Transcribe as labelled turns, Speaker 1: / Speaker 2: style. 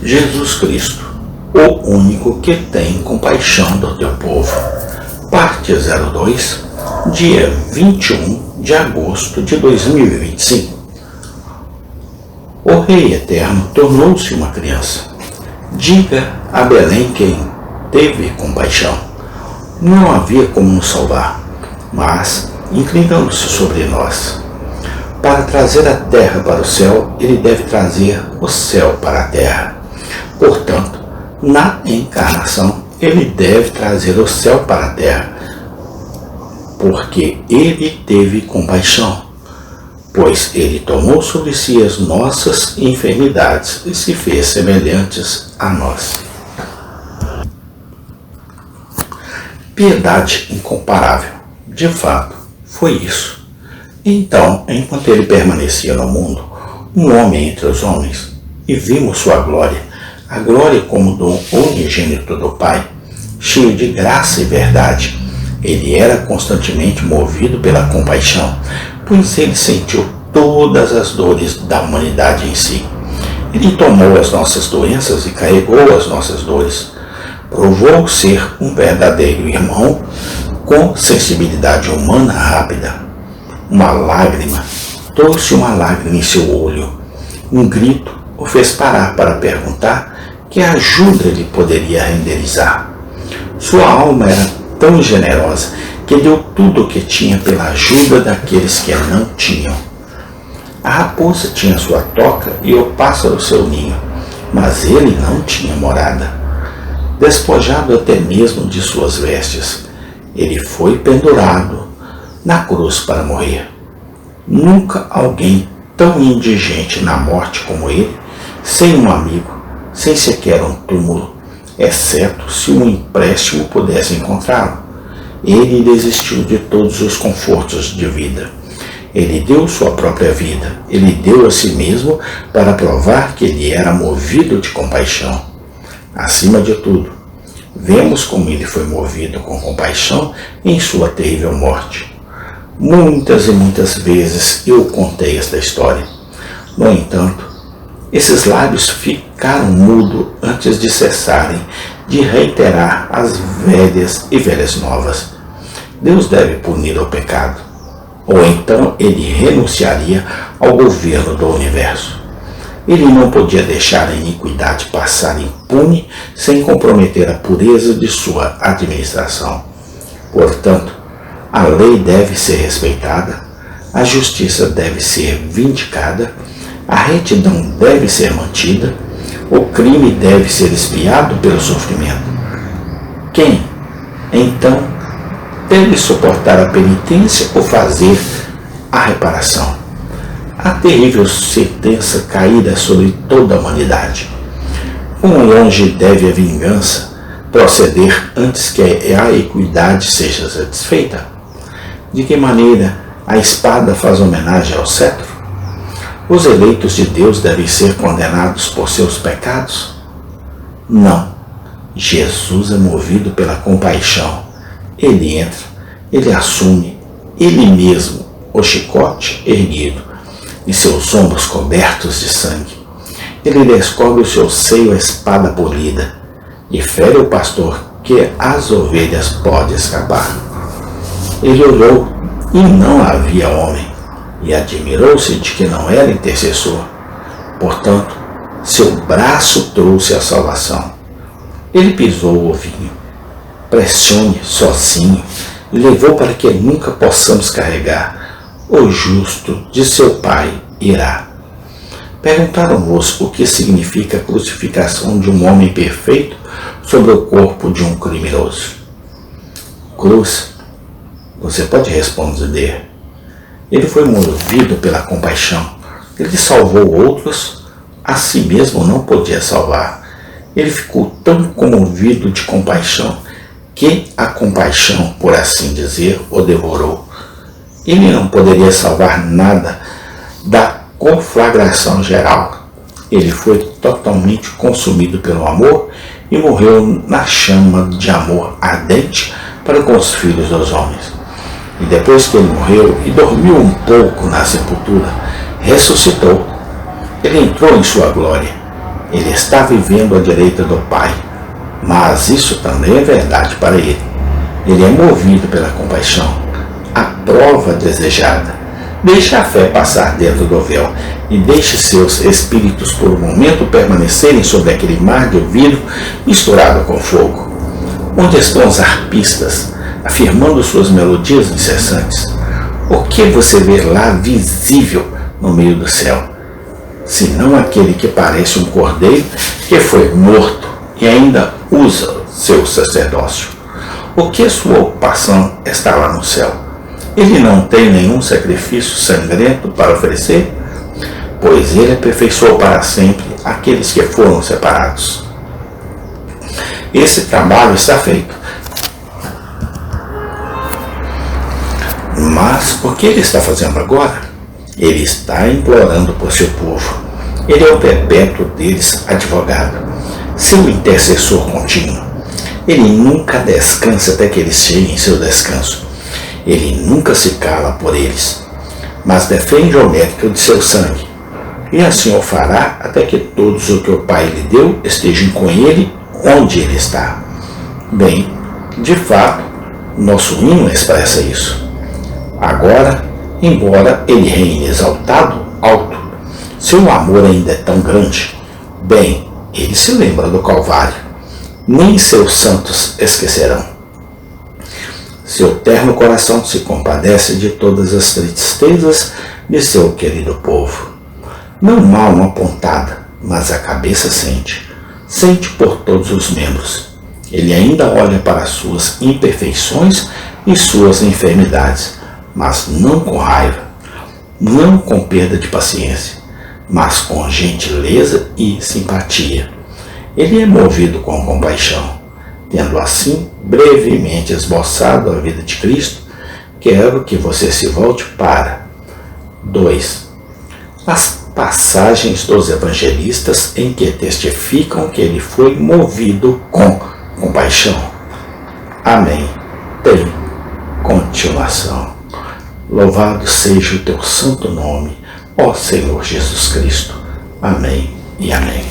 Speaker 1: Jesus Cristo, o único que tem compaixão do teu povo. Parte 02, dia 21 de agosto de 2025. O Rei Eterno tornou-se uma criança. Diga a Belém quem teve compaixão. Não havia como nos salvar, mas, inclinando-se sobre nós, para trazer a terra para o céu, ele deve trazer o céu para a terra. Portanto, na encarnação, ele deve trazer o céu para a terra, porque ele teve compaixão, pois ele tomou sobre si as nossas enfermidades e se fez semelhantes a nós. Piedade incomparável. De fato, foi isso. Então, enquanto ele permanecia no mundo, um homem entre os homens, e vimos sua glória, a glória como do unigênito do Pai, cheio de graça e verdade. Ele era constantemente movido pela compaixão, pois ele sentiu todas as dores da humanidade em si. Ele tomou as nossas doenças e carregou as nossas dores. Provou ser um verdadeiro irmão com sensibilidade humana rápida. Uma lágrima trouxe uma lágrima em seu olho. Um grito o fez parar para perguntar que ajuda ele poderia renderizar. Sua alma era tão generosa que deu tudo o que tinha pela ajuda daqueles que não tinham. A raposa tinha sua toca e o pássaro seu ninho, mas ele não tinha morada. Despojado até mesmo de suas vestes, ele foi pendurado na cruz para morrer. Nunca alguém tão indigente na morte como ele, sem um amigo, sem sequer um túmulo, exceto se um empréstimo pudesse encontrá-lo. Ele desistiu de todos os confortos de vida. Ele deu sua própria vida. Ele deu a si mesmo para provar que ele era movido de compaixão. Acima de tudo, vemos como ele foi movido com compaixão em sua terrível morte. Muitas e muitas vezes eu contei esta história. No entanto, esses lábios ficaram mudos antes de cessarem de reiterar as velhas e velhas novas. Deus deve punir o pecado, ou então ele renunciaria ao governo do universo. Ele não podia deixar a iniquidade passar impune sem comprometer a pureza de sua administração. Portanto, a lei deve ser respeitada, a justiça deve ser vindicada, a retidão deve ser mantida, o crime deve ser expiado pelo sofrimento. Quem, então, deve suportar a penitência ou fazer a reparação? A terrível sentença caída sobre toda a humanidade. Quão longe deve a vingança proceder antes que a equidade seja satisfeita? De que maneira a espada faz homenagem ao cetro? Os eleitos de Deus devem ser condenados por seus pecados? Não. Jesus é movido pela compaixão. Ele entra, ele assume, ele mesmo, o chicote erguido e seus ombros cobertos de sangue. Ele descobre o seu seio a espada polida e fere o pastor que as ovelhas podem escapar. Ele olhou e não havia homem, e admirou-se de que não era intercessor. Portanto, seu braço trouxe a salvação. Ele pisou o ovinho, pressione sozinho, e levou para que nunca possamos carregar. O justo de seu Pai irá. Perguntaram-vos o que significa a crucificação de um homem perfeito sobre o corpo de um criminoso. Cruz. Você pode responder. Ele foi movido pela compaixão. Ele salvou outros, a si mesmo não podia salvar. Ele ficou tão comovido de compaixão que a compaixão, por assim dizer, o devorou. Ele não poderia salvar nada da conflagração geral. Ele foi totalmente consumido pelo amor e morreu na chama de amor ardente para com os filhos dos homens. E depois que ele morreu e dormiu um pouco na sepultura, ressuscitou. Ele entrou em sua glória. Ele está vivendo à direita do Pai, mas isso também é verdade para ele. Ele é movido pela compaixão, a prova desejada. Deixe a fé passar dentro do véu e deixe seus espíritos por um momento permanecerem sobre aquele mar de vidro misturado com fogo. Onde estão os arpistas, afirmando suas melodias incessantes? O que você vê lá visível no meio do céu? Senão aquele que parece um cordeiro que foi morto e ainda usa seu sacerdócio. O que sua ocupação está lá no céu? Ele não tem nenhum sacrifício sangrento para oferecer? Pois ele aperfeiçoou para sempre aqueles que foram separados. Esse trabalho está feito. Mas o que ele está fazendo agora? Ele está implorando por seu povo. Ele é o perpétuo deles advogado, seu intercessor contínuo. Ele nunca descansa até que eles cheguem em seu descanso. Ele nunca se cala por eles, mas defende o mérito de seu sangue. E assim o fará até que todos o que o Pai lhe deu estejam com ele onde ele está. Bem, de fato, nosso hino expressa isso. Agora, embora ele reine exaltado, alto, seu amor ainda é tão grande. Bem, ele se lembra do Calvário. Nem seus santos esquecerão. Seu terno coração se compadece de todas as tristezas de seu querido povo. Não mal uma pontada, mas a cabeça sente. Sente por todos os membros. Ele ainda olha para suas imperfeições e suas enfermidades, mas não com raiva, não com perda de paciência, mas com gentileza e simpatia. Ele é movido com compaixão. Tendo assim brevemente esboçado a vida de Cristo, quero que você se volte para 2. As passagens dos evangelistas em que testificam que ele foi movido com compaixão. Amém. Tem continuação. Louvado seja o teu santo nome, ó Senhor Jesus Cristo. Amém e amém.